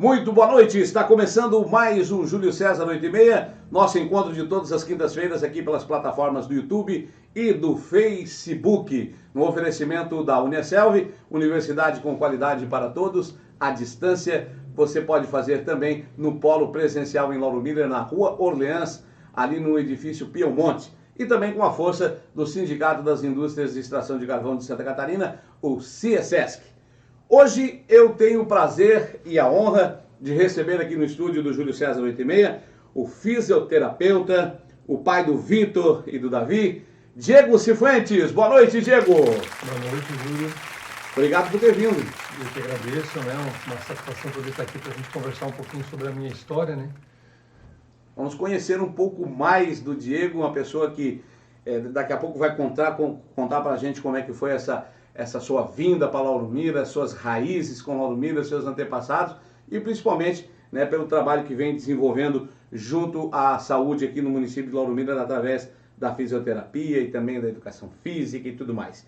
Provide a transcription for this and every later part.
Muito boa noite, está começando mais um Júlio César 8h30, nosso encontro de todas as quintas-feiras aqui pelas plataformas do YouTube e do Facebook, no oferecimento da Uniaselv, Universidade com qualidade para todos, à distância. Você pode fazer também no polo presencial em Lauro Miller, na Rua Orleans, ali no edifício Piemonte, e também com a força do Sindicato das Indústrias de Extração de Carvão de Santa Catarina, o CIESESC. Hoje eu tenho o prazer e a honra de receber aqui no estúdio do Júlio César 8h30 o fisioterapeuta, o pai do Vitor e do Davi, Diego Cifuentes. Boa noite, Diego. Boa noite, Júlio. Obrigado por ter vindo. Eu que agradeço, né? Uma satisfação poder estar aqui para a gente conversar um pouquinho sobre a minha história, né? Vamos conhecer um pouco mais do Diego, uma pessoa que daqui a pouco vai contar para a gente como é que foi essa sua vinda para Lauro Miller, suas raízes com Lauro Miller, seus antepassados e principalmente, né, pelo trabalho que vem desenvolvendo junto à saúde aqui no município de Lauro Miller através da fisioterapia e também da educação física e tudo mais.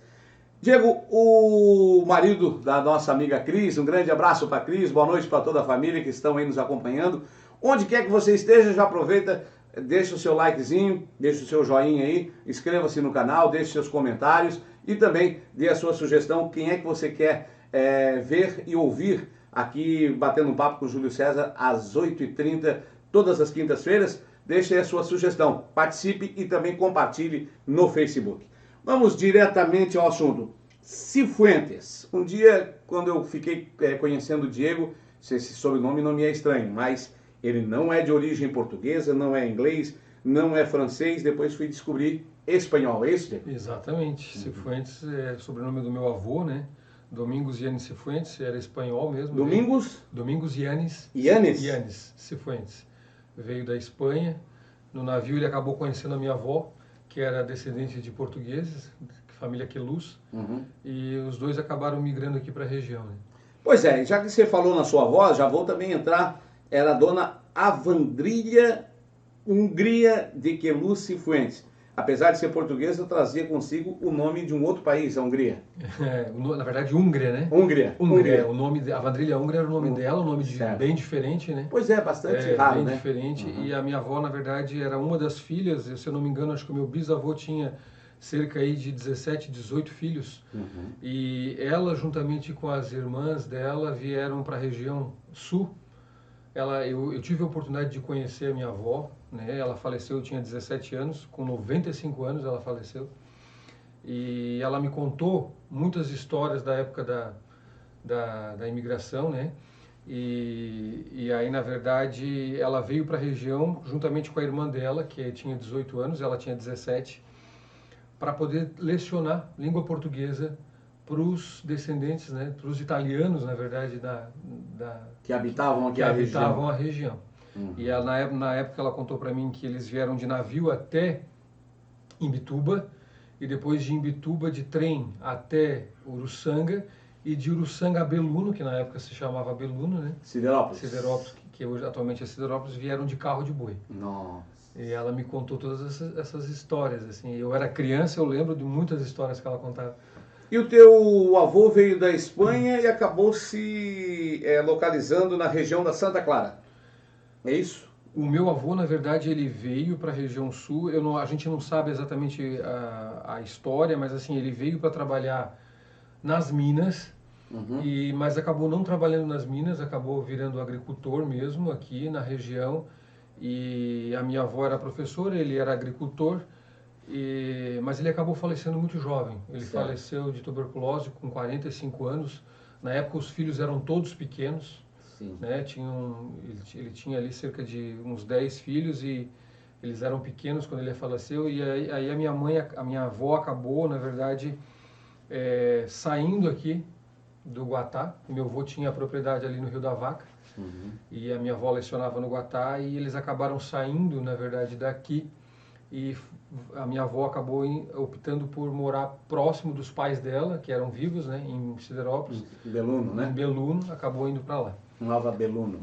Diego, o marido da nossa amiga Cris, um grande abraço para a Cris, boa noite para toda a família que estão aí nos acompanhando. Onde quer que você esteja, já aproveita, deixa o seu likezinho, deixa o seu joinha aí, inscreva-se no canal, deixe seus comentários e também dê a sua sugestão, quem é que você quer ver e ouvir aqui batendo um papo com o Júlio César às 8h30, todas as quintas-feiras. Deixe aí a sua sugestão, participe e também compartilhe no Facebook. Vamos diretamente ao assunto. Cifuentes. Um dia, quando eu fiquei conhecendo o Diego, esse sobrenome não me é estranho, mas ele não é de origem portuguesa, não é inglês, não é francês, depois fui descobrir espanhol, é isso, Diego? Exatamente. Cifuentes é sobrenome do meu avô, né? Domingos Yanes Cifuentes, era espanhol mesmo. Domingos? Domingos Yanes. Yanes? Yanes Cifuentes. Veio da Espanha. No navio ele acabou conhecendo a minha avó, que era descendente de portugueses, família Queluz, e os dois acabaram migrando aqui para a região, né? Pois é, já que você falou na sua voz, já vou também entrar, era a dona Avandrília Hungria de Queluz Cifuentes. Apesar de ser portuguesa, trazia consigo o nome de um outro país, a Hungria. Na verdade, Hungria, né? Hungria. O nome, a Avandrília Hungria era o nome dela, um nome bem diferente, né? Pois é, bastante raro, bem né? Diferente. E a minha avó, na verdade, era uma das filhas, se eu não me engano, acho que o meu bisavô tinha cerca aí de 17, 18 filhos. E ela, juntamente com as irmãs dela, vieram para a região sul. Eu tive a oportunidade de conhecer a minha avó, né? Ela faleceu, eu tinha 17 anos, com 95 anos ela faleceu. E ela me contou muitas histórias da época da imigração, né? E aí, na verdade, ela veio para a região juntamente com a irmã dela, que tinha 18 anos, ela tinha 17, para poder lecionar língua portuguesa para os descendentes, né, para os italianos, na verdade, que habitavam aqui a região. E ela, na época ela contou para mim que eles vieram de navio até Imbituba, e depois de Imbituba de trem até Uruçanga, e de Uruçanga a Beluno, que na época se chamava Beluno, né? Siderópolis, que hoje atualmente é Siderópolis, vieram de carro de boi. Nossa. E ela me contou todas essas histórias, assim. Eu era criança, eu lembro de muitas histórias que ela contava. E o teu avô veio da Espanha e acabou se localizando na região da Santa Clara, é isso? O meu avô, na verdade, ele veio para a região sul. A gente não sabe exatamente a história, mas assim, ele veio para trabalhar nas minas, mas acabou não trabalhando nas minas, acabou virando agricultor mesmo aqui na região. E a minha avó era professora, ele era agricultor. Mas ele acabou falecendo muito jovem. Ele faleceu de tuberculose com 45 anos. Na época os filhos eram todos pequenos, né? Ele tinha ali cerca de uns 10 filhos e eles eram pequenos quando ele faleceu. E aí a minha avó acabou, na verdade, saindo aqui do Guatá. Meu avô tinha a propriedade ali no Rio da Vaca. E a minha avó lecionava no Guatá e eles acabaram saindo, na verdade, daqui. E a minha avó acabou optando por morar próximo dos pais dela, que eram vivos, né, em Siderópolis. Beluno, né? Em Beluno, acabou indo para lá. Nova Beluno.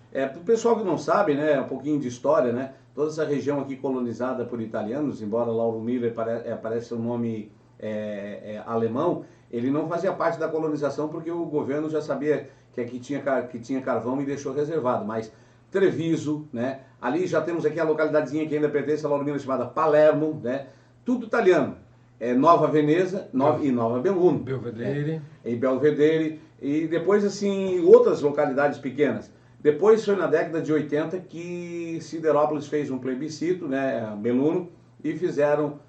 Para o pessoal que não sabe, né, um pouquinho de história, né, toda essa região aqui colonizada por italianos, embora Lauro Miller pareça um nome alemão, ele não fazia parte da colonização porque o governo já sabia que aqui tinha carvão e deixou reservado, mas Treviso, né? Ali já temos aqui a localidadezinha que ainda pertence a Lauro Miller chamada Palermo, né? Tudo italiano. Nova Veneza e Nova Belluno. Belvedere. E Belvedere. E depois, assim, outras localidades pequenas. Depois foi na década de 80 que Siderópolis fez um plebiscito, né? Belluno, e fizeram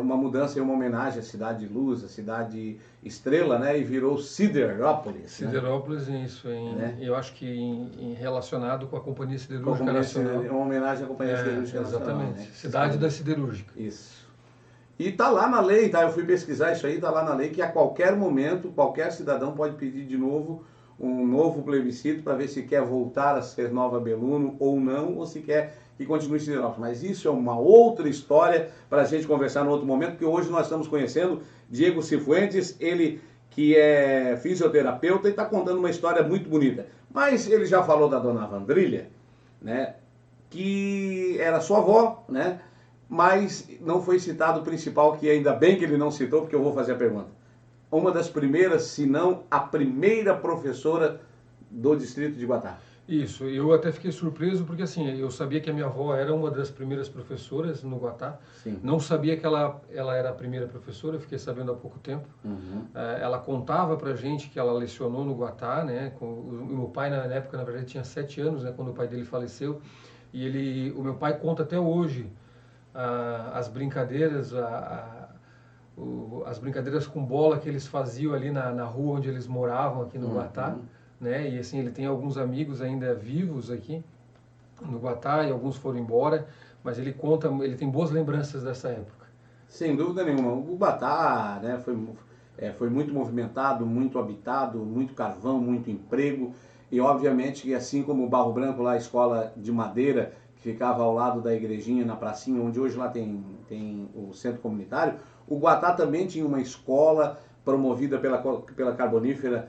uma mudança e uma homenagem à Cidade de Luz, à Cidade Estrela, né? E virou Siderópolis. Siderópolis, né? Isso, né? Eu acho que relacionado com a Companhia Siderúrgica Nacional. Uma homenagem à Companhia Siderúrgica Nacional. Exatamente, Né? Cidade da Siderúrgica. Isso. E tá lá na lei, tá? Eu fui pesquisar isso aí, tá lá na lei que a qualquer momento, qualquer cidadão pode pedir de novo um novo plebiscito para ver se quer voltar a ser Nova Belluno ou não, ou se quer que continue Siderópolis. Mas isso é uma outra história para a gente conversar no outro momento, porque hoje nós estamos conhecendo Diego Cifuentes, ele que é fisioterapeuta e está contando uma história muito bonita. Mas ele já falou da dona Vandrília, né, que era sua avó, né, mas não foi citado o principal, que ainda bem que ele não citou, porque eu vou fazer a pergunta. Uma das primeiras, se não a primeira professora do distrito de Guatá. Isso, eu até fiquei surpreso porque assim, eu sabia que a minha avó era uma das primeiras professoras no Guatá. Sim. Não sabia que ela era a primeira professora, fiquei sabendo há pouco tempo. Uhum. Ela contava pra gente que ela lecionou no Guatá, né? O meu pai na época, na verdade, tinha 7 anos, né? Quando o pai dele faleceu. E o meu pai conta até hoje as brincadeiras, as brincadeiras com bola que eles faziam ali na rua onde eles moravam aqui no Guatá. Né? E assim, ele tem alguns amigos ainda vivos aqui no Guatá e alguns foram embora, mas ele conta, ele tem boas lembranças dessa época. Sem dúvida nenhuma. O Guatá, né, foi muito movimentado, muito habitado, muito carvão, muito emprego e obviamente que assim como o Barro Branco, lá a escola de madeira que ficava ao lado da igrejinha na pracinha, onde hoje lá tem o centro comunitário, o Guatá também tinha uma escola promovida pela Carbonífera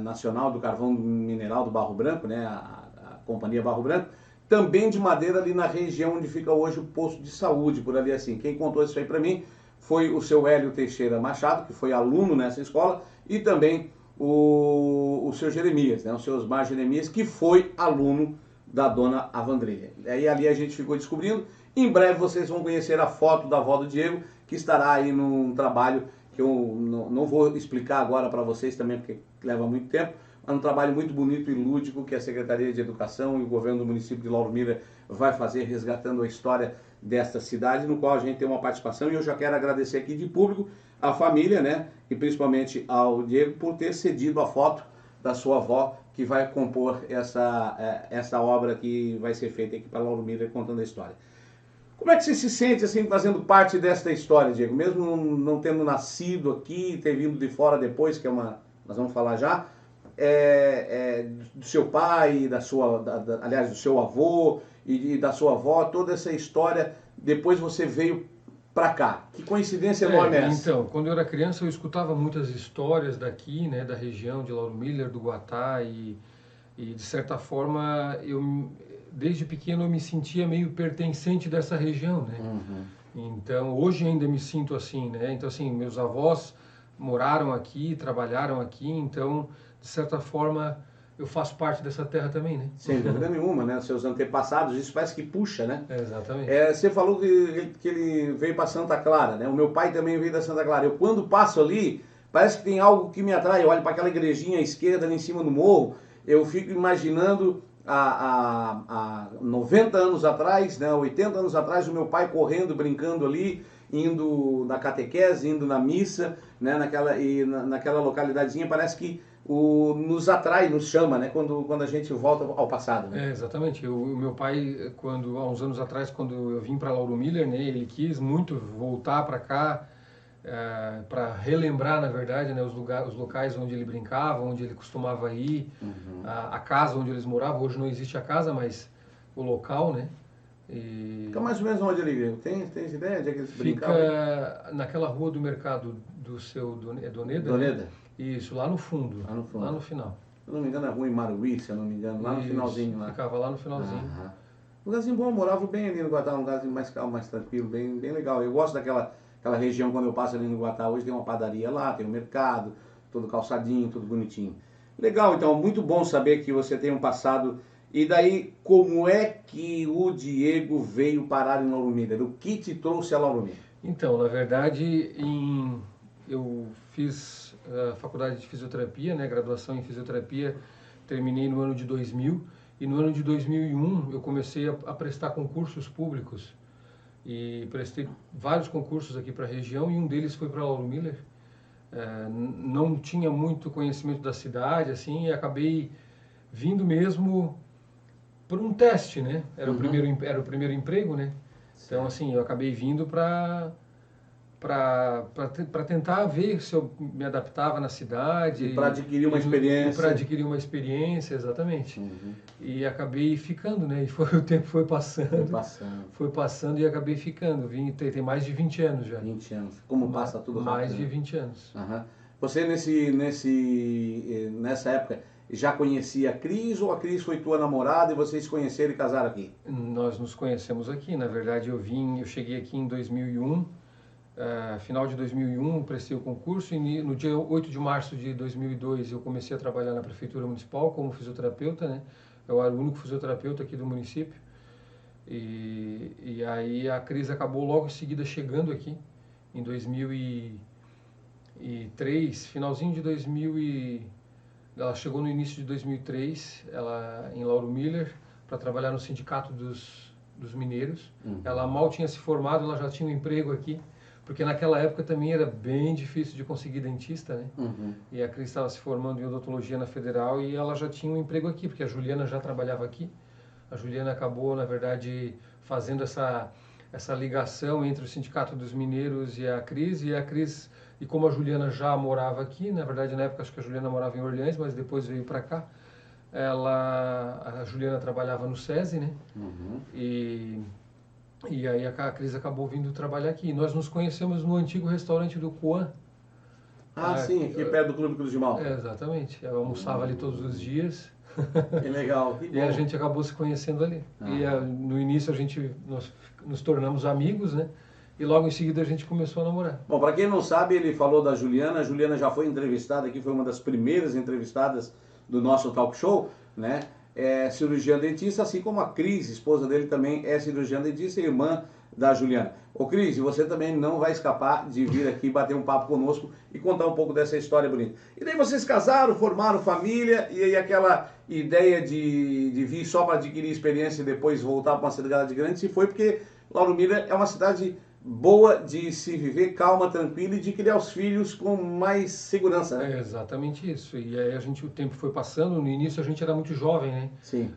Nacional do Carvão Mineral do Barro Branco, né, a Companhia Barro Branco, também de madeira ali na região onde fica hoje o posto de saúde, por ali assim. Quem contou isso aí para mim foi o seu Hélio Teixeira Machado, que foi aluno nessa escola, e também o seu Jeremias, né, o seu Osmar Jeremias, que foi aluno da dona Avandrília. Aí ali a gente ficou descobrindo. Em breve vocês vão conhecer a foto da avó do Diego, que estará aí num trabalho que eu não vou explicar agora para vocês também, porque leva muito tempo, mas um trabalho muito bonito e lúdico que a Secretaria de Educação e o governo do município de Lauro Miller vai fazer, resgatando a história desta cidade, no qual a gente tem uma participação, e eu já quero agradecer aqui de público a família, né, e principalmente ao Diego, por ter cedido a foto da sua avó, que vai compor essa obra que vai ser feita aqui para Lauro Miller, contando a história. Como é que você se sente assim fazendo parte desta história, Diego? Mesmo não tendo nascido aqui, ter vindo de fora depois, que nós vamos falar já, do seu pai, aliás, do seu avô e da sua avó, toda essa história, depois você veio para cá. Que coincidência enorme é essa? Então, quando eu era criança eu escutava muitas histórias daqui, né, da região de Lauro Miller, do Guatá, e de certa forma desde pequeno eu me sentia meio pertencente dessa região, né? Então, hoje ainda me sinto assim, né? Então, assim, meus avós moraram aqui, trabalharam aqui, então, de certa forma, eu faço parte dessa terra também, né? Sem dúvida nenhuma, né? Seus antepassados, isso parece que puxa, né? Exatamente. Você falou que ele veio para Santa Clara, né? O meu pai também veio da Santa Clara. Eu, quando passo ali, parece que tem algo que me atrai. Eu olho para aquela igrejinha à esquerda, ali em cima do morro, eu fico imaginando há 90 anos atrás, né, 80 anos atrás, o meu pai correndo, brincando ali, indo na catequese, indo na missa, né, naquela localidadezinha, parece que nos atrai, nos chama, né, quando a gente volta ao passado. Né? Exatamente. O meu pai, há uns anos atrás, quando eu vim para Lauro Miller, né, ele quis muito voltar para cá, para relembrar, na verdade, né, os locais onde ele brincava, onde ele costumava ir, a casa onde eles moravam. Hoje não existe a casa, mas o local, né? Fica mais ou menos onde ele veio. Tem ideia de onde eles brincavam? Fica naquela rua do mercado do seu Doneda? Doneda? Né? Isso, lá no fundo. Lá no fundo. Lá no final. Se eu não me engano, é rua em Maruí, se eu não me engano, lá no finalzinho. Lá. Ficava lá no finalzinho. Um lugarzinho bom, eu morava bem ali no Guatá, um lugarzinho mais calmo, mais tranquilo, bem legal. Eu gosto aquela região, quando eu passo ali no Guatá, hoje tem uma padaria lá, tem um mercado, todo calçadinho, tudo bonitinho. Legal, então, muito bom saber que você tem um passado. E daí, como é que o Diego veio parar em Lauro Miller? O que te trouxe a Lauro Miller? Então, na verdade, eu fiz a faculdade de fisioterapia, né, graduação em fisioterapia, terminei no ano de 2000, e no ano de 2001 eu comecei a prestar concursos públicos, e prestei vários concursos aqui para a região, e um deles foi para Lauro Miller. Não tinha muito conhecimento da cidade, assim, e acabei vindo mesmo por um teste, né? Era o primeiro emprego, né? Então, assim, eu acabei vindo para tentar ver se eu me adaptava na cidade. E para adquirir uma experiência. Para adquirir uma experiência, exatamente. E acabei ficando, né? E o tempo foi passando. Foi passando e acabei ficando. Tem mais de 20 anos já. 20 anos. Como passa tudo rápido. Mais de 20 anos. Você, nessa época, já conhecia a Cris ou a Cris foi tua namorada e vocês se conheceram e casaram aqui? Nós nos conhecemos aqui. Na verdade, eu cheguei aqui em 2001. Final de 2001, prestei o concurso e no dia 8 de março de 2002 eu comecei a trabalhar na Prefeitura Municipal como fisioterapeuta, né? Eu era o único fisioterapeuta aqui do município. E aí a Cris acabou logo em seguida chegando aqui, em 2003, finalzinho de 2000 ela chegou no início de 2003, ela em Lauro Miller, para trabalhar no Sindicato dos Mineiros. Ela mal tinha se formado, ela já tinha um emprego aqui. Porque naquela época também era bem difícil de conseguir dentista, né? E a Cris estava se formando em odontologia na Federal e ela já tinha um emprego aqui, porque a Juliana já trabalhava aqui. A Juliana acabou, na verdade, fazendo essa ligação entre o Sindicato dos Mineiros e a Cris. E como a Juliana já morava aqui, na verdade, na época acho que a Juliana morava em Orleans, mas depois veio para cá. A Juliana trabalhava no SESI, né? E aí a Cris acabou vindo trabalhar aqui. Nós nos conhecemos no antigo restaurante do Coan. Sim, aqui perto do Clube Cruz de Malta. Exatamente. Eu almoçava ali todos os dias. Que legal. Que bom. E a gente acabou se conhecendo ali. E no início nós nos tornamos amigos, né? E logo em seguida a gente começou a namorar. Bom, para quem não sabe, ele falou da Juliana. A Juliana já foi entrevistada aqui, foi uma das primeiras entrevistadas do nosso talk show, né? É cirurgiã dentista, assim como a Cris, esposa dele, também é cirurgiã dentista e irmã da Juliana. Ô Cris, você também não vai escapar de vir aqui bater um papo conosco e contar um pouco dessa história bonita. E daí vocês casaram, formaram família, e aí aquela ideia de vir só para adquirir experiência e depois voltar para uma cidade grande, se foi porque Lauro Miller é uma cidade boa de se viver, calma, tranquila e de criar os filhos com mais segurança, né? É exatamente isso. E aí o tempo foi passando, no início a gente era muito jovem, né? Sim.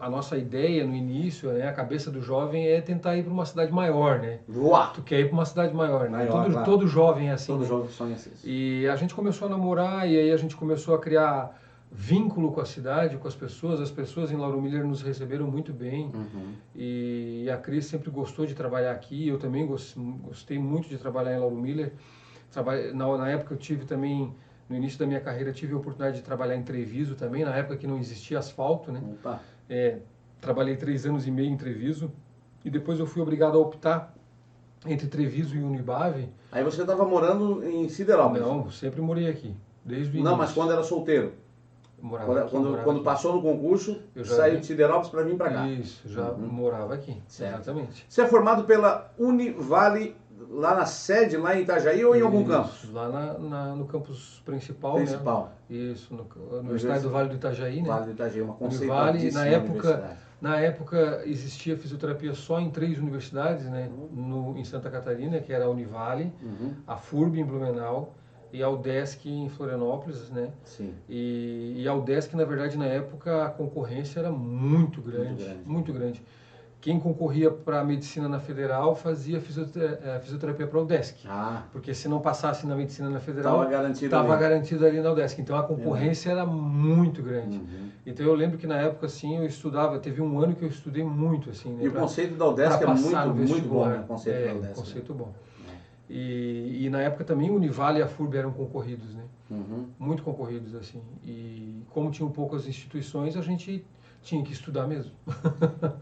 A nossa ideia no início, né, a cabeça do jovem é tentar ir para uma cidade maior, né? Voar. Tu quer ir para uma cidade maior, né? Claro. Todo jovem é assim, Todo né? jovem sonha assim. E a gente começou a namorar e aí a gente começou a criar vínculo com a cidade, com as pessoas em Lauro Miller nos receberam muito bem. E a Cris sempre gostou de trabalhar aqui, eu também gostei muito de trabalhar em Lauro Miller. Na época eu tive também, no início da minha carreira, tive a oportunidade de trabalhar em Treviso também, na época que não existia asfalto, né? Trabalhei 3 anos e meio em Treviso e depois eu fui obrigado a optar entre Treviso e Unibave. Aí você estava morando em Siderópolis? Não, sempre morei aqui, desde o início. Não, mas quando era solteiro? Quando passou no concurso, saiu de Siderópolis para vir para cá. Isso, já morava aqui, certo. Exatamente. Você é formado pela Univale, lá na sede, lá em Itajaí ou em algum campus? Lá no campus principal. Né? Isso, no Universidade do Vale do Itajaí, né? Vale do Itajaí, uma conceituadíssima universidade. Na época existia fisioterapia só em 3 universidades, né? Em Santa Catarina, que era a Univale, a FURB em Blumenau, e a UDESC em Florianópolis, né? Sim. E a UDESC, na verdade, na época, a concorrência era muito grande. Quem concorria para a medicina na Federal fazia fisioterapia para a UDESC. Porque se não passasse na medicina na Federal, estava garantido ali na UDESC. Então a concorrência era muito grande. Então eu lembro que na época, assim, eu estudava, teve um ano que eu estudei muito, assim, né? E o conceito da UDESC é muito bom, né? O conceito da UDESC. Conceito bom. E na época também o Univale e a FURB eram concorridos, né? Muito concorridos, assim. E como tinham poucas instituições, a gente tinha que estudar mesmo.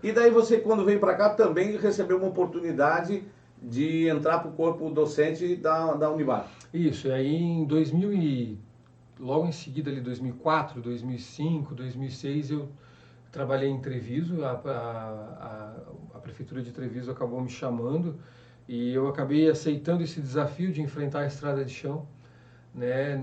E daí você, quando veio para cá, também recebeu uma oportunidade de entrar para o corpo docente da Unibab. Isso, e aí logo em seguida, ali 2004, 2005, 2006, eu trabalhei em Treviso, a Prefeitura de Treviso acabou me chamando e eu acabei aceitando esse desafio de enfrentar a estrada de chão, né,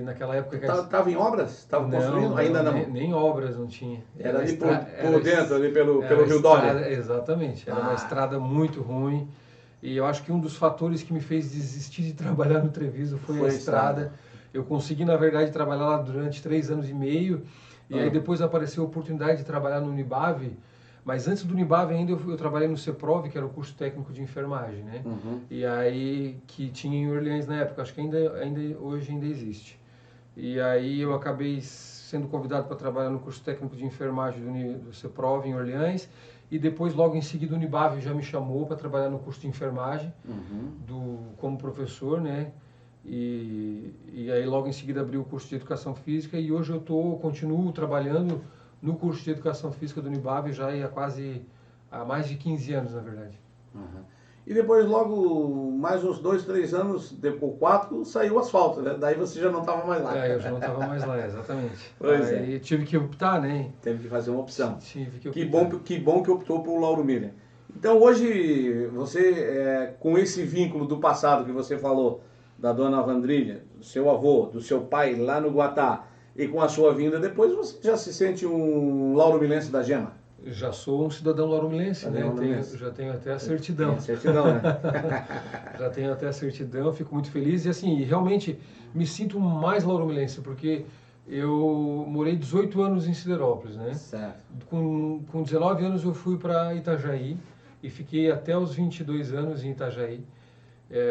naquela época... Estava em obras? Estava construindo? Ainda não? Nem obras não tinha. Era ali por dentro, ali pelo Rio Dória. Exatamente, era uma estrada muito ruim e eu acho que um dos fatores que me fez desistir de trabalhar no Treviso foi a estrada. Eu consegui, na verdade, trabalhar lá durante 3 anos e meio e aí depois apareceu a oportunidade de trabalhar no Unibab, mas antes do Unibab ainda eu trabalhei no CEPROV, que era o curso técnico de enfermagem, né? E aí, que tinha em Orleans na época, acho que hoje ainda existe. E aí eu acabei sendo convidado para trabalhar no curso técnico de enfermagem do CEPROV em Orleans, e depois, logo em seguida, o Unibab já me chamou para trabalhar no curso de enfermagem, como professor, né? E aí logo em seguida abri o curso de Educação Física e hoje eu continuo trabalhando no curso de Educação Física do Unibab já há mais de 15 anos, na verdade. E depois, logo, mais uns 2, 3 anos, depois 4, saiu o asfalto, né? Daí você já não estava mais lá. Eu já não estava mais lá, exatamente. Pois aí tive que optar, né? Teve que fazer uma opção. Tive que optar. Que bom que optou por Lauro Miller. Então hoje, você, com esse vínculo do passado que você falou, da dona Vandrília, do seu avô, do seu pai lá no Guatá, e com a sua vinda depois, você já se sente um lauromilense da Gema? Já sou um cidadão lauromilense, né? Já tenho até a certidão. Tem a certidão, né? Já tenho até a certidão, fico muito feliz e assim, realmente me sinto mais lauromilense, porque eu morei 18 anos em Siderópolis, né? Certo. Com 19 anos eu fui para Itajaí e fiquei até os 22 anos em Itajaí,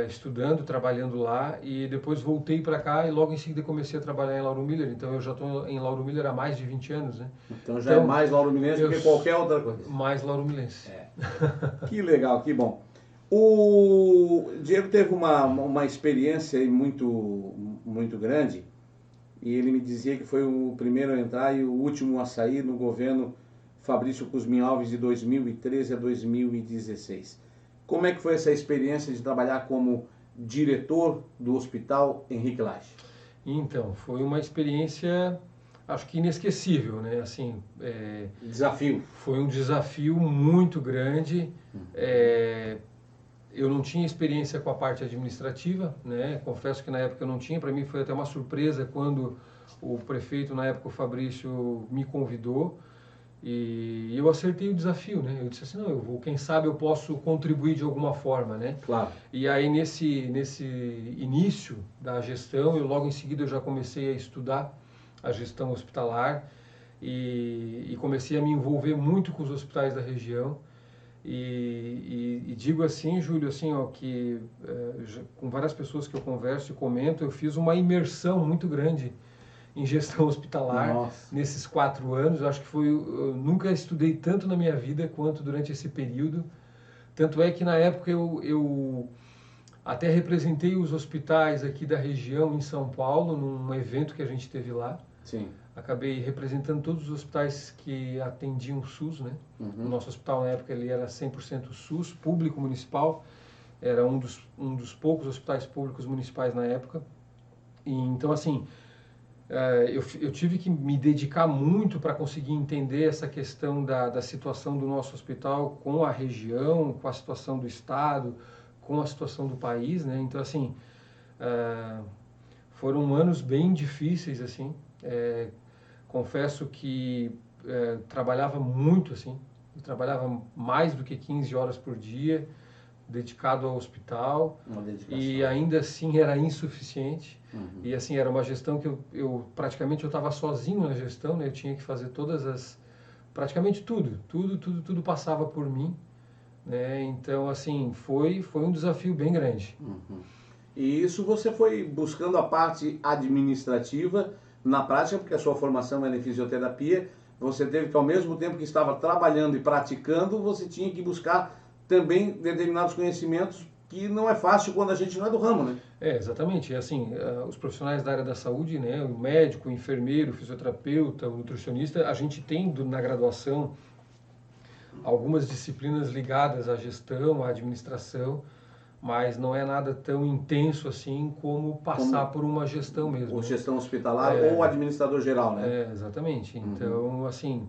estudando, trabalhando lá, e depois voltei para cá e logo em seguida comecei a trabalhar em Lauro Miller. Então eu já estou em Lauro Miller há mais de 20 anos, né? Então já é mais lauromilense do que qualquer outra coisa. Mais lauromilense. Que legal, que bom. O Diego teve uma experiência muito, muito grande e ele me dizia que foi o primeiro a entrar e o último a sair no governo Fabrício Cusmin Alves de 2013 a 2016. Como é que foi essa experiência de trabalhar como diretor do Hospital Henrique Lage? Então, foi uma experiência, acho que inesquecível, né? Assim, desafio. Foi um desafio muito grande. Eu não tinha experiência com a parte administrativa, né? Confesso que na época eu não tinha. Para mim foi até uma surpresa quando o prefeito, na época o Fabrício, me convidou. E eu acertei o desafio, né? Eu disse assim, não, quem sabe eu posso contribuir de alguma forma, né? Claro. E aí nesse início da gestão, logo em seguida eu já comecei a estudar a gestão hospitalar e comecei a me envolver muito com os hospitais da região. E digo assim, Júlio, assim, que com várias pessoas que eu converso e comento, eu fiz uma imersão muito grande em gestão hospitalar nesses 4 anos. Eu acho que eu nunca estudei tanto na minha vida quanto durante esse período. Tanto é que na época eu até representei os hospitais aqui da região em São Paulo, num evento que a gente teve lá. Sim. Acabei representando todos os hospitais que atendiam o SUS, né? O nosso hospital na época ele era 100% SUS, público municipal. Era um dos poucos hospitais públicos municipais na época. E, então, assim, eu tive que me dedicar muito para conseguir entender essa questão da situação do nosso hospital com a região, com a situação do estado, com a situação do país, né? Então, assim, foram anos bem difíceis, assim. Confesso que trabalhava muito, assim. Eu trabalhava mais do que 15 horas por dia, dedicado ao hospital, e ainda assim era insuficiente. E assim, era uma gestão que eu praticamente eu estava sozinho na gestão, né? Eu tinha que fazer praticamente tudo passava por mim, né? Então, assim, foi um desafio bem grande. E isso você foi buscando a parte administrativa na prática, porque a sua formação era em fisioterapia, você teve que, ao mesmo tempo que estava trabalhando e praticando, você tinha que buscar também determinados conhecimentos que não é fácil quando a gente não é do ramo, né? Exatamente. Assim, os profissionais da área da saúde, né, o médico, o enfermeiro, o fisioterapeuta, o nutricionista, a gente tem na graduação algumas disciplinas ligadas à gestão, à administração, mas não é nada tão intenso assim como passar por uma gestão mesmo. Ou né? gestão hospitalar ou administrador geral, né? Exatamente. Então, assim,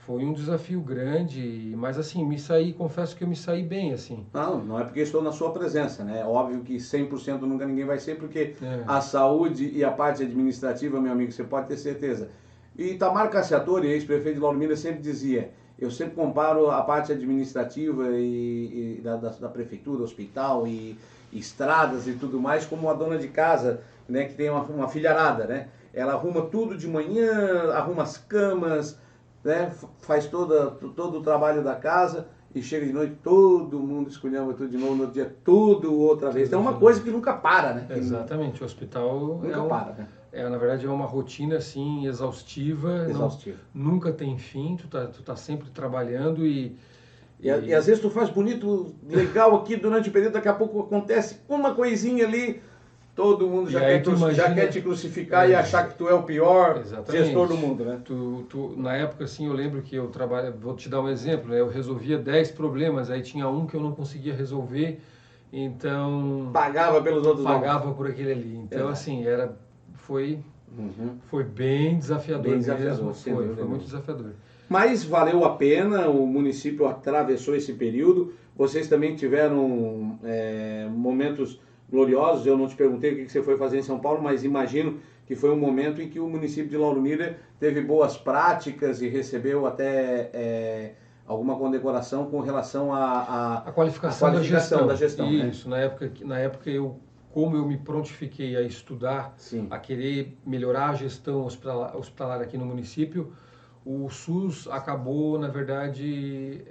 foi um desafio grande, mas assim, confesso que eu me saí bem, assim. Não é porque estou na sua presença, né? É óbvio que 100% nunca ninguém vai ser, porque É. a saúde e a parte administrativa, meu amigo, você pode ter certeza. E Itamar Cassiatori, ex-prefeito de Lauro Miller, sempre dizia, eu sempre comparo a parte administrativa e da prefeitura, hospital e estradas e tudo mais, como uma dona de casa, né, que tem uma filharada, né? Ela arruma tudo de manhã, arruma as camas, né, faz todo o trabalho da casa e chega de noite, todo mundo esculhamba tudo de novo, no outro dia tudo outra vez. Então é uma coisa que nunca para, né? Exatamente, o hospital Nunca para, né? na verdade é uma rotina assim exaustiva, Exaustivo. Nunca tem fim, tu tá sempre trabalhando E às vezes tu faz bonito, legal aqui durante o período, daqui a pouco acontece uma coisinha ali, todo mundo já quer te crucificar e achar que tu é o pior gestor do mundo, né? Na época, assim, eu lembro que vou te dar um exemplo, né? Eu resolvia 10 problemas, aí tinha um que eu não conseguia resolver, então... Pagava pelos outros. Pagava por aquele ali. Então, assim, foi bem desafiador mesmo. Foi muito desafiador. Mas valeu a pena, o município atravessou esse período. Vocês também tiveram momentos gloriosos. Eu não te perguntei o que você foi fazer em São Paulo, mas imagino que foi um momento em que o município de Lauro Miller teve boas práticas e recebeu até alguma condecoração com relação à qualificação da gestão. Isso, né? na época como eu me prontifiquei a estudar, Sim. a querer melhorar a gestão hospitalar aqui no município, o SUS acabou, na verdade,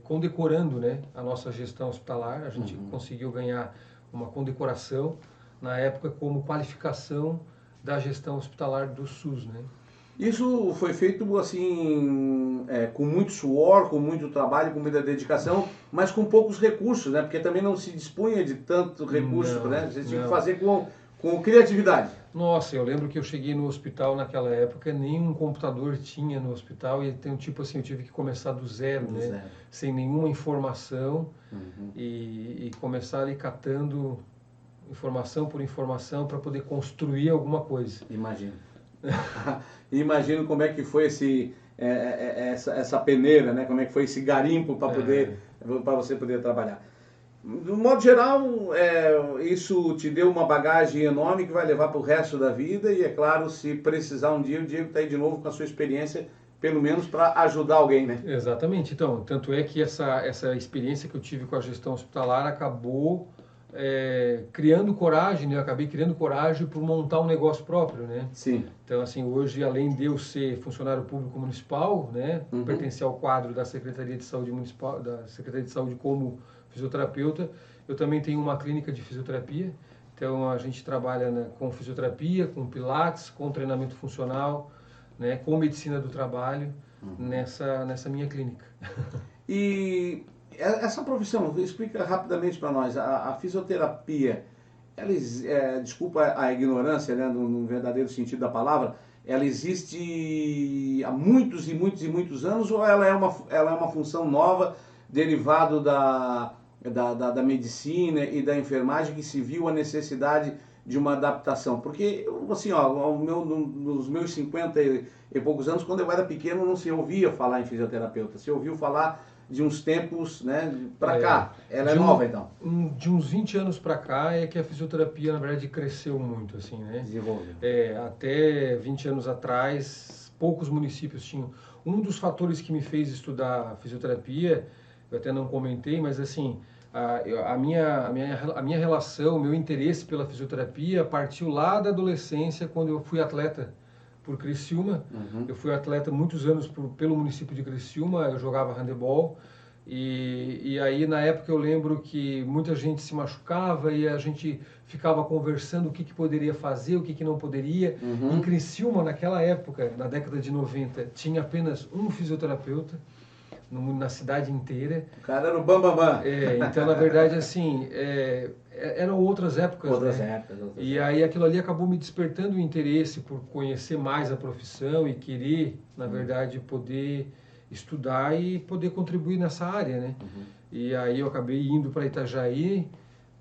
condecorando, né, a nossa gestão hospitalar. A gente conseguiu ganhar uma condecoração, na época, como qualificação da gestão hospitalar do SUS, né? Isso foi feito assim, com muito suor, com muito trabalho, com muita dedicação, mas com poucos recursos, né? Porque também não se dispunha de tanto recurso, né? Você tinha que fazer com criatividade. Nossa, eu lembro que eu cheguei no hospital naquela época, nenhum computador tinha no hospital, e então, tipo assim, eu tive que começar do zero, né? Zero. Sem nenhuma informação, e começar ali catando informação por informação para poder construir alguma coisa. Imagino. Imagino como é que foi essa peneira, né? Como é que foi esse garimpo para você poder trabalhar. De um modo geral, isso te deu uma bagagem enorme que vai levar para o resto da vida e, é claro, se precisar um dia, o Diego está aí de novo com a sua experiência, pelo menos para ajudar alguém, né? Exatamente. Então, tanto é que essa experiência que eu tive com a gestão hospitalar acabou criando coragem, né? Eu acabei criando coragem por montar um negócio próprio, né? Sim. Então, assim, hoje, além de eu ser funcionário público municipal, né? Pertencer ao quadro da Secretaria de Saúde Municipal, da Secretaria de Saúde como fisioterapeuta, eu também tenho uma clínica de fisioterapia. Então, a gente trabalha, né, com fisioterapia, com pilates, com treinamento funcional, né? Com medicina do trabalho, nessa minha clínica. E essa profissão, explica rapidamente para nós, a fisioterapia, ela, desculpa a ignorância, né, no verdadeiro sentido da palavra, ela existe há muitos e muitos e muitos anos ou ela é uma função nova, derivado da medicina e da enfermagem, que se viu a necessidade de uma adaptação? Porque, assim, ó, nos meus 50 e poucos anos, quando eu era pequeno, não se ouvia falar em fisioterapeuta, se ouviu falar de uns tempos, né, para cá. Ela é nova, então? De uns 20 anos para cá é que a fisioterapia, na verdade, cresceu muito, assim, né? Desenvolveu. Até 20 anos atrás, poucos municípios tinham. Um dos fatores que me fez estudar fisioterapia, eu até não comentei, mas assim, a minha relação, o meu interesse pela fisioterapia partiu lá da adolescência, quando eu fui atleta por Criciúma. Eu fui atleta muitos anos pelo município de Criciúma, eu jogava handebol, e aí na época eu lembro que muita gente se machucava e a gente ficava conversando o que poderia fazer, o que não poderia. Em Criciúma, naquela época, na década de 90, tinha apenas um fisioterapeuta na cidade inteira. O cara era o bambambam. Então, na verdade, assim, eram outras épocas, E aí aquilo ali acabou me despertando o interesse por conhecer mais a profissão e querer, na verdade, poder estudar e poder contribuir nessa área, né? E aí eu acabei indo para Itajaí,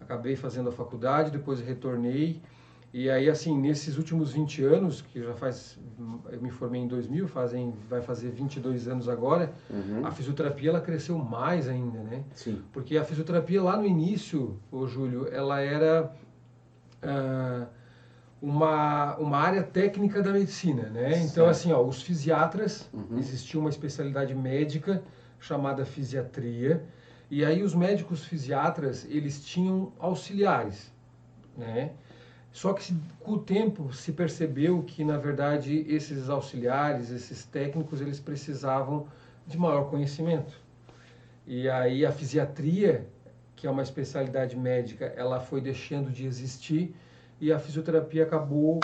acabei fazendo a faculdade, depois retornei. E aí, assim, nesses últimos 20 anos, que já faz, eu me formei em 2000, vai fazer 22 anos agora, a fisioterapia ela cresceu mais ainda, né? Sim. Porque a fisioterapia lá no início, ô Júlio, ela era uma área técnica da medicina, né? Então, certo. assim, ó, os fisiatras, existia uma especialidade médica chamada fisiatria, e aí os médicos fisiatras, eles tinham auxiliares, né? Só que com o tempo se percebeu que, na verdade, esses auxiliares, esses técnicos, eles precisavam de maior conhecimento. E aí a fisiatria, que é uma especialidade médica, ela foi deixando de existir e a fisioterapia acabou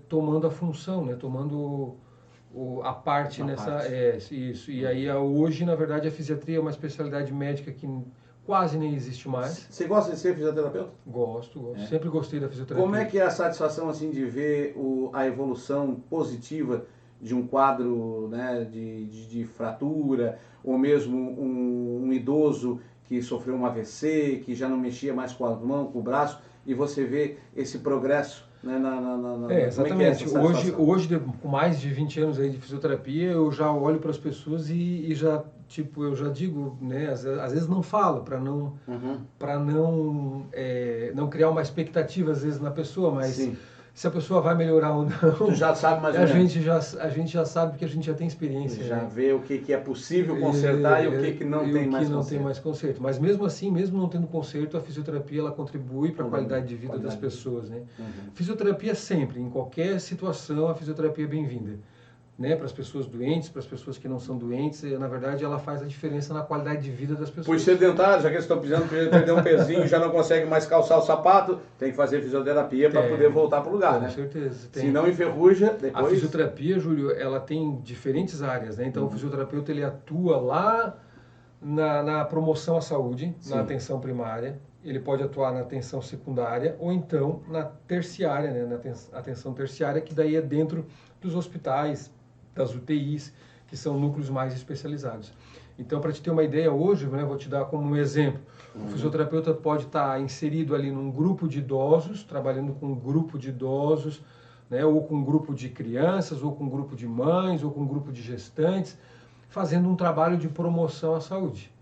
tomando a função, né? Tomando a parte nessa... Isso. E aí hoje, na verdade, a fisiatria é uma especialidade médica que quase nem existe mais. Você gosta de ser fisioterapeuta? Gosto. Sempre gostei da fisioterapia. Como é que é a satisfação assim de ver a evolução positiva de um quadro, né, de fratura, ou mesmo um idoso que sofreu um AVC, que já não mexia mais com a mão, com o braço, e você vê esse progresso, né, exatamente. Como é que é hoje, com mais de 20 anos aí de fisioterapia, eu já olho para as pessoas e já, tipo, eu já digo, né, às vezes não falo para não não criar uma expectativa às vezes na pessoa, mas Sim. Se a pessoa vai melhorar ou não, tu já sabe mais ou menos. A gente já sabe que a gente já tem experiência. Já vê o que é possível consertar e o que não tem mais conserto. Tem mais conserto. Mas mesmo assim, mesmo não tendo conserto, a fisioterapia ela contribui para a qualidade de vida das pessoas, né? Fisioterapia sempre, em qualquer situação, a fisioterapia é bem-vinda. Né, para as pessoas doentes, para as pessoas que não são doentes, na verdade ela faz a diferença na qualidade de vida das pessoas. Por sedentário, já que eles estão precisando perder um pezinho, já não consegue mais calçar o sapato, tem que fazer fisioterapia para poder voltar para o lugar, né? Com certeza. Se não enferruja, depois... A fisioterapia, Júlio, ela tem diferentes áreas, né? Então o fisioterapeuta ele atua lá na promoção à saúde, na atenção primária, ele pode atuar na atenção secundária ou então na terciária, né? Na atenção terciária, que daí é dentro dos hospitais, das UTIs, que são núcleos mais especializados. Então, para te ter uma ideia, hoje, né, vou te dar como um exemplo, o fisioterapeuta pode estar inserido ali num grupo de idosos, trabalhando com um grupo de idosos, né, ou com um grupo de crianças, ou com um grupo de mães, ou com um grupo de gestantes, fazendo um trabalho de promoção à saúde.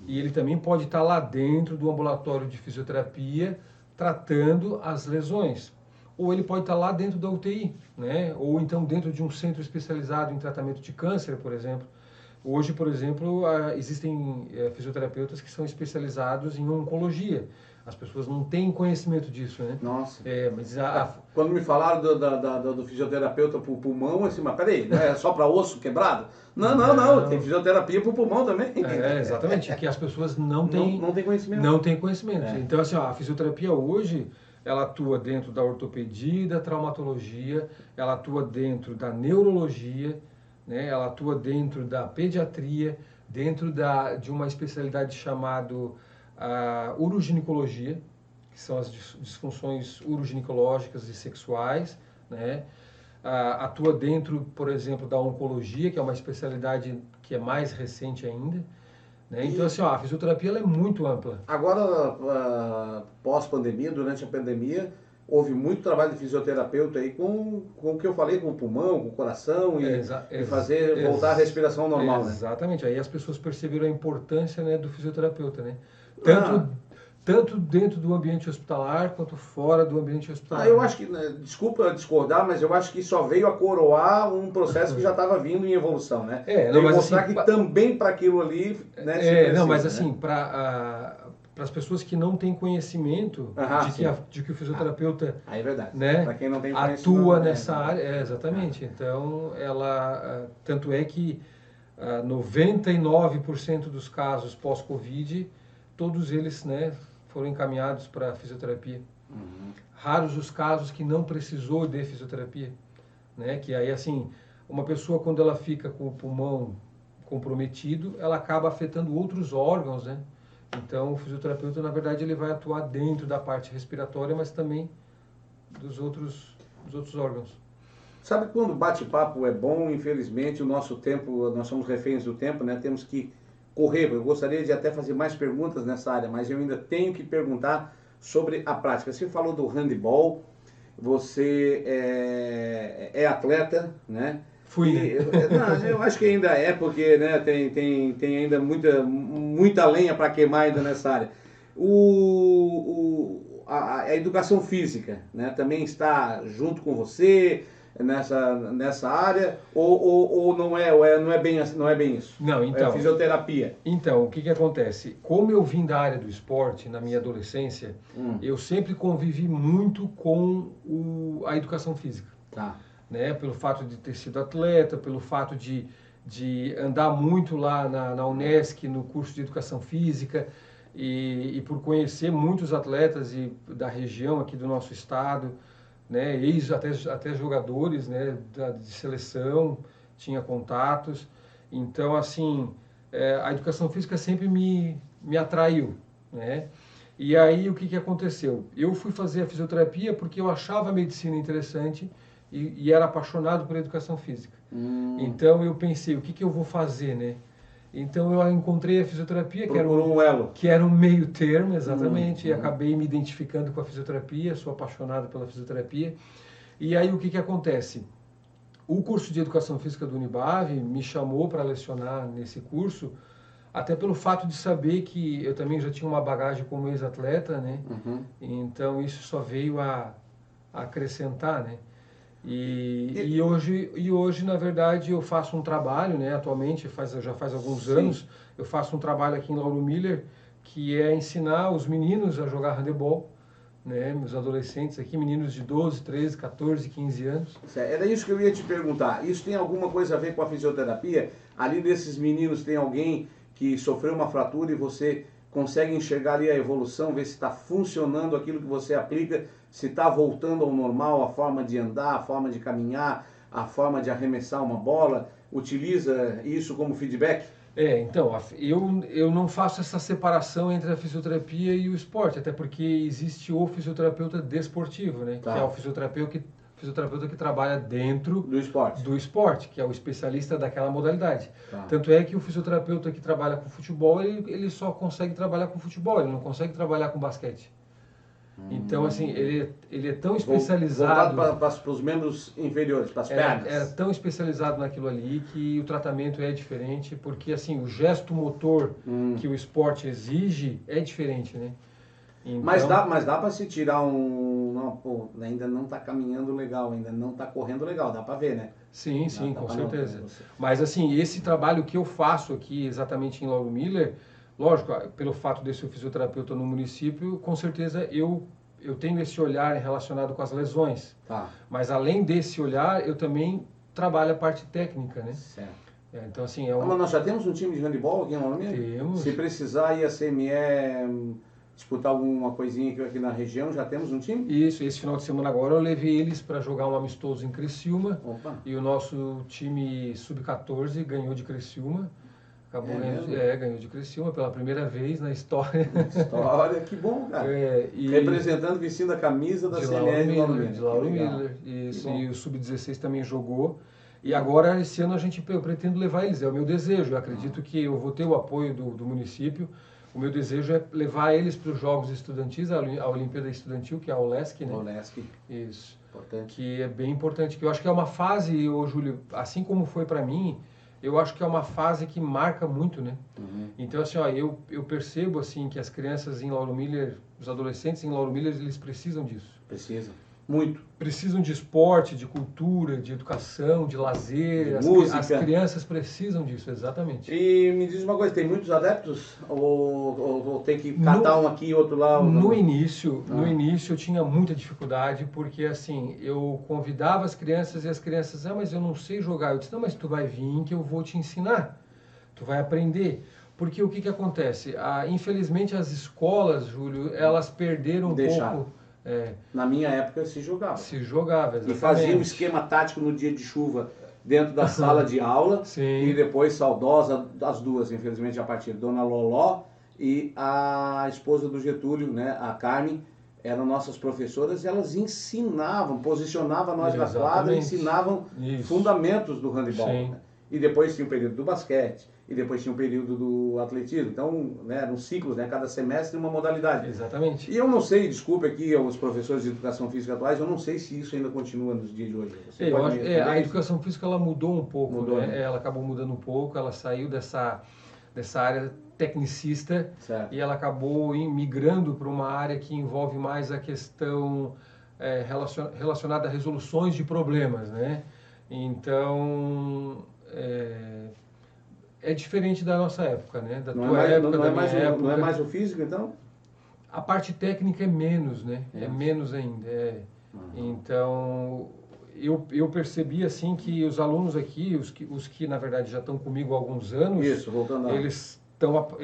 E ele também pode estar lá dentro do ambulatório de fisioterapia, tratando as lesões. Ou ele pode estar lá dentro da UTI, né? Ou então dentro de um centro especializado em tratamento de câncer, por exemplo. Hoje, por exemplo, existem fisioterapeutas que são especializados em oncologia. As pessoas não têm conhecimento disso, né? Nossa. Mas quando me falaram do fisioterapeuta para o pulmão, assim, mas peraí, não é só para osso quebrado? Não, tem fisioterapia para o pulmão também. Exatamente, que as pessoas não têm conhecimento. Não têm conhecimento. Então, assim, a fisioterapia hoje... ela atua dentro da ortopedia e da traumatologia, ela atua dentro da neurologia, né? Ela atua dentro da pediatria, dentro de uma especialidade chamada uroginecologia, que são as disfunções uroginecológicas e sexuais, né? Atua dentro, por exemplo, da oncologia, que é uma especialidade que é mais recente ainda. Então, assim, a fisioterapia ela é muito ampla. Agora, pós-pandemia, durante a pandemia, houve muito trabalho de fisioterapeuta aí com o que eu falei, com o pulmão, com o coração e fazer voltar a respiração normal, né? Exatamente. Aí as pessoas perceberam a importância, né, do fisioterapeuta, né? Tanto dentro do ambiente hospitalar quanto fora do ambiente hospitalar. Eu acho que, né, desculpa discordar, mas eu acho que só veio a coroar um processo que já estava vindo em evolução, né? Mas mostrar assim, que também para aquilo ali, né, se precisa, mas né? assim, para as pessoas que não têm conhecimento de que o fisioterapeuta é verdade. Né, para quem não tem atua nessa área, exatamente. Então, ela, tanto é que 99% dos casos pós-Covid, todos eles, né, foram encaminhados para a fisioterapia. Raros os casos que não precisou de fisioterapia, né? Que aí, assim, uma pessoa quando ela fica com o pulmão comprometido, ela acaba afetando outros órgãos, né? Então, o fisioterapeuta, na verdade, ele vai atuar dentro da parte respiratória, mas também dos outros órgãos. Sabe quando bate-papo é bom? Infelizmente, o nosso tempo, nós somos reféns do tempo, né? Temos que correr. Eu gostaria de até fazer mais perguntas nessa área, mas eu ainda tenho que perguntar sobre a prática. Você falou do handebol, você é atleta, né? Fui, né? Não, eu acho que ainda é, porque né, tem ainda muita lenha para queimar ainda nessa área. A educação física, né, também está junto com você nessa área, ou não não é bem isso? Não, então. É fisioterapia. Então, o que acontece? Como eu vim da área do esporte na minha adolescência, eu sempre convivi muito com a educação física. Tá. Né? Pelo fato de ter sido atleta, pelo fato de andar muito lá na Unesc, no curso de educação física, e por conhecer muitos atletas da região aqui do nosso estado, né? Até jogadores, né? De seleção, tinha contatos. Então, assim, a educação física sempre me atraiu, né? E aí, o que aconteceu? Eu fui fazer a fisioterapia porque eu achava a medicina interessante e era apaixonado por educação física. Então, eu pensei, o que eu vou fazer, né? Então, eu encontrei a fisioterapia, que era um meio termo, exatamente, e acabei me identificando com a fisioterapia, sou apaixonado pela fisioterapia. E aí, o que acontece? O curso de Educação Física do Unibave me chamou para lecionar nesse curso, até pelo fato de saber que eu também já tinha uma bagagem como ex-atleta, né? Então, isso só veio a acrescentar, né? E hoje, na verdade, eu faço um trabalho, né? Atualmente, já faz alguns anos, eu faço um trabalho aqui em Lauro Miller, que é ensinar os meninos a jogar handebol, né? Meus adolescentes aqui, meninos de 12, 13, 14, 15 anos. Era isso que eu ia te perguntar. Isso tem alguma coisa a ver com a fisioterapia? Ali desses meninos tem alguém que sofreu uma fratura e você consegue enxergar ali a evolução, ver se está funcionando aquilo que você aplica, se está voltando ao normal, a forma de andar, a forma de caminhar, a forma de arremessar uma bola, utiliza isso como feedback? Então, eu não faço essa separação entre a fisioterapia e o esporte, até porque existe o fisioterapeuta desportivo, né? Tá. Que é o fisioterapeuta que trabalha dentro do esporte, que é o especialista daquela modalidade. Tá. Tanto é que o fisioterapeuta que trabalha com futebol, ele só consegue trabalhar com futebol, ele não consegue trabalhar com basquete. Então, assim, ele é tão especializado... Voltado para os membros inferiores, para as pernas. Era tão especializado naquilo ali que o tratamento é diferente, porque, assim, o gesto motor que o esporte exige é diferente, né? Então, mas dá para se tirar ainda não está caminhando legal, ainda não está correndo legal, dá para ver, né? Sim, com certeza. Mas, assim, esse trabalho que eu faço aqui, exatamente em Lauro Miller... Lógico, pelo fato de ser fisioterapeuta no município, com certeza eu tenho esse olhar relacionado com as lesões. Tá. Mas além desse olhar, eu também trabalho a parte técnica, né? Certo. Então, assim, mas nós já temos um time de handebol aqui em Lauro Miller? Temos. Se precisar ir a CME disputar alguma coisinha aqui na região, já temos um time? Isso, esse final de semana agora eu levei eles para jogar um amistoso em Criciúma. Opa. E o nosso time sub-14 ganhou de Criciúma. Acabou ganhou de Criciúma pela primeira vez na história. Que bom, cara. Representando, vestindo a camisa da CME de Lauro Miller. Isso, e o Sub-16 também jogou. E agora, esse ano, eu pretendo levar eles. É o meu desejo. Eu acredito que eu vou ter o apoio do município. O meu desejo é levar eles para os Jogos Estudantis, a Olimpíada Estudantil, que é a OLESC, né? OLESC. Isso. Importante. Que é bem importante. Que eu acho que é uma fase, Júlio, assim como foi para mim... Eu acho que é uma fase que marca muito, né? Então, assim, eu percebo, assim, que as crianças em Lauro Miller, os adolescentes em Lauro Miller, eles precisam disso. Precisam. Muito. Precisam de esporte, de cultura, de educação, de lazer. De música. As crianças precisam disso, exatamente. E me diz uma coisa, tem muitos adeptos? Ou tem que catar um aqui e outro lá? No início eu tinha muita dificuldade, porque assim, eu convidava as crianças e as crianças, mas eu não sei jogar. Eu disse, não, mas tu vai vir que eu vou te ensinar. Tu vai aprender. Porque o que acontece? Infelizmente as escolas, Júlio, elas perderam um pouco... Na minha época se jogava. Se jogava, exatamente. E fazia um esquema tático no dia de chuva dentro da sala de aula. Sim. E depois saudosa, as duas, infelizmente, a partir Dona Loló e a esposa do Getúlio, né, a Carmen, eram nossas professoras e elas ensinavam, posicionavam nós na quadra, ensinavam fundamentos do handebol. Né? e depois tinha o período do basquete, e depois tinha o período do atletismo. Então, né, eram ciclos, né, cada semestre uma modalidade. Exatamente. E eu não sei, desculpe aqui os professores de educação física atuais, eu não sei se isso ainda continua nos dias de hoje. A educação física ela mudou um pouco, Mudou, né? né? Ela acabou mudando um pouco, ela saiu dessa área tecnicista, Certo. e ela acabou migrando para uma área que envolve mais a questão relacionada a resoluções de problemas, né? Então, é diferente da nossa época, né? Da tua época, da minha época. Não é mais o físico, então? A parte técnica é menos, né? É menos ainda. Então, eu percebi assim que os alunos aqui, os que na verdade já estão comigo há alguns anos, Isso, voltando lá. eles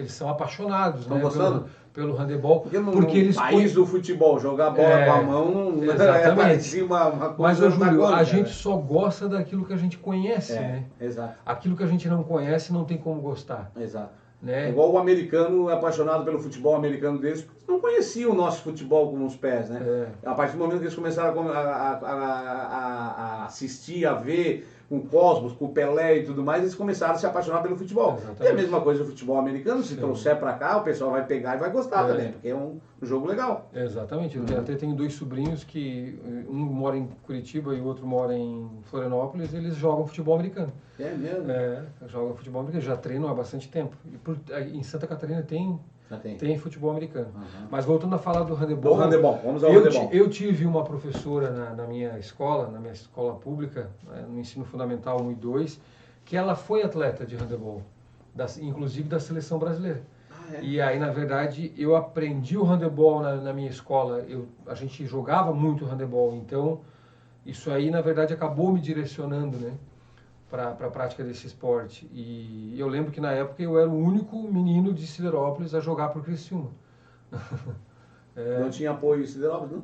são apaixonados, Estão né, gostando? pelo handebol. Porque eles país do futebol, jogar bola com a mão não exatamente. uma coisa. Mas, ô, Júlio, a gente né? só gosta daquilo que a gente conhece, né? Exato. Aquilo que a gente não conhece não tem como gostar. Exato. Né? É igual o americano, apaixonado pelo futebol americano deles, porque não conheciam o nosso futebol com os pés, né? A partir do momento que eles começaram a assistir, a ver com o Cosmos, com o Pelé e tudo mais, eles começaram a se apaixonar pelo futebol. Exatamente. E a mesma coisa o futebol americano, se trouxer para cá, o pessoal vai pegar e vai gostar também, porque é um jogo legal. Exatamente. Eu até tenho dois sobrinhos que um mora em Curitiba e o outro mora em Florianópolis, eles jogam futebol americano. É mesmo? Jogam futebol americano, já treinam há bastante tempo. E em Santa Catarina tem futebol americano. Mas voltando a falar do handebol, vamos ao handebol. Eu tive uma professora na minha escola pública, no ensino fundamental 1 e 2, que ela foi atleta de handebol, inclusive da seleção brasileira. E aí, na verdade, eu aprendi o handebol na minha escola. A gente jogava muito handebol, então isso aí, na verdade, acabou me direcionando, né, para a prática desse esporte. E eu lembro que na época eu era o único menino de Siderópolis a jogar por Criciúma. Não tinha apoio em Siderópolis?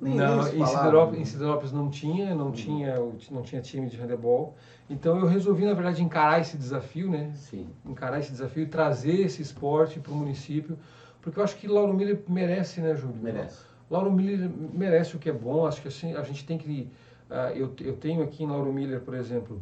Em Siderópolis não tinha time de handebol. Então eu resolvi, na verdade, encarar esse desafio, né? Sim. Encarar esse desafio e trazer esse esporte para o município, porque eu acho que Lauro Miller merece, né, Júlio? Merece. Lauro Miller merece o que é bom. Acho que assim, a gente tem que... eu tenho aqui em Lauro Miller, por exemplo,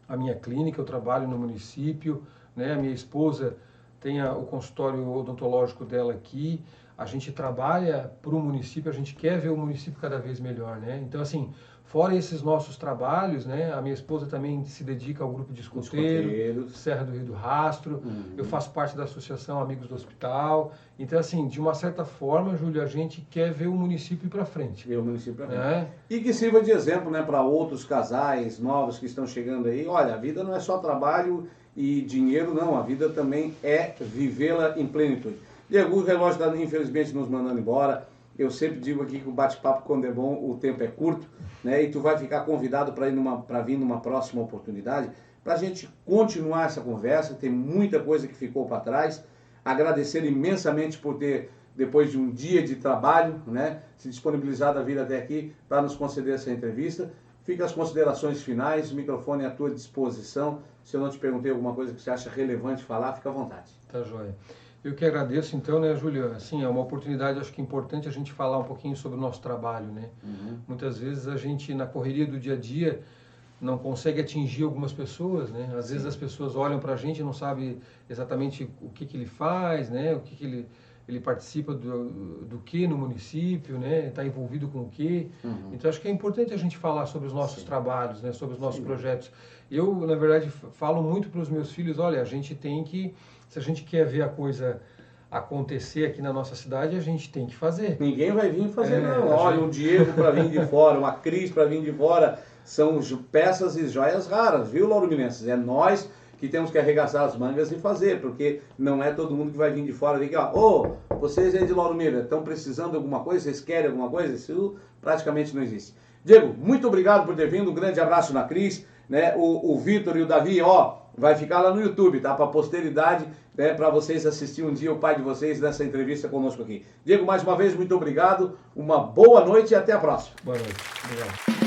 a minha clínica, eu trabalho no município, né? A minha esposa tem o consultório odontológico dela aqui. A gente trabalha para o município, a gente quer ver o município cada vez melhor, né? Então, assim, fora esses nossos trabalhos, né? A minha esposa também se dedica ao grupo de escoteiros, Serra do Rio do Rastro. Eu faço parte da Associação Amigos do Hospital. Então, assim, de uma certa forma, Júlio, a gente quer ver o município ir para frente. Ver o município para frente. E que sirva de exemplo, né, para outros casais novos que estão chegando aí. Olha, a vida não é só trabalho e dinheiro, não. A vida também é vivê-la em plenitude. Diego, o relógio está infelizmente nos mandando embora. Eu sempre digo aqui que o bate-papo, quando é bom, o tempo é curto, né? E tu vai ficar convidado para vir numa próxima oportunidade, para a gente continuar essa conversa. Tem muita coisa que ficou para trás. Agradecer imensamente por ter, depois de um dia de trabalho, né, se disponibilizado a vir até aqui para nos conceder essa entrevista. Fica as considerações finais, o microfone é à tua disposição. Se eu não te perguntei alguma coisa que você acha relevante falar, fica à vontade. Tá joia. Eu que agradeço, então, né, Júlio? Assim, é uma oportunidade, acho que importante a gente falar um pouquinho sobre o nosso trabalho, né? Muitas vezes a gente, na correria do dia a dia, não consegue atingir algumas pessoas, né? Às vezes as pessoas olham para a gente e não sabem exatamente o que ele faz, né? O que ele participa do que no município, né? Está envolvido com o que. Então, acho que é importante a gente falar sobre os nossos trabalhos, né? Sobre os nossos projetos. Eu, na verdade, falo muito para os meus filhos, olha, a gente tem que... Se a gente quer ver a coisa acontecer aqui na nossa cidade, a gente tem que fazer. Ninguém vai vir fazer, não. Olha, um Diego para vir de fora, uma Cris para vir de fora, são peças e joias raras, viu, Lauromilenses? É nós que temos que arregaçar as mangas e fazer, porque não é todo mundo que vai vir de fora e dizer, ó, vocês aí de Lauro Miller, estão precisando de alguma coisa, vocês querem alguma coisa? Isso praticamente não existe. Diego, muito obrigado por ter vindo, um grande abraço na Cris, né? O Vitor e o Davi, vai ficar lá no YouTube, tá? Para a posteridade, né? Para vocês assistir um dia o pai de vocês nessa entrevista conosco aqui. Diego, mais uma vez, muito obrigado, uma boa noite e até a próxima. Boa noite. Obrigado.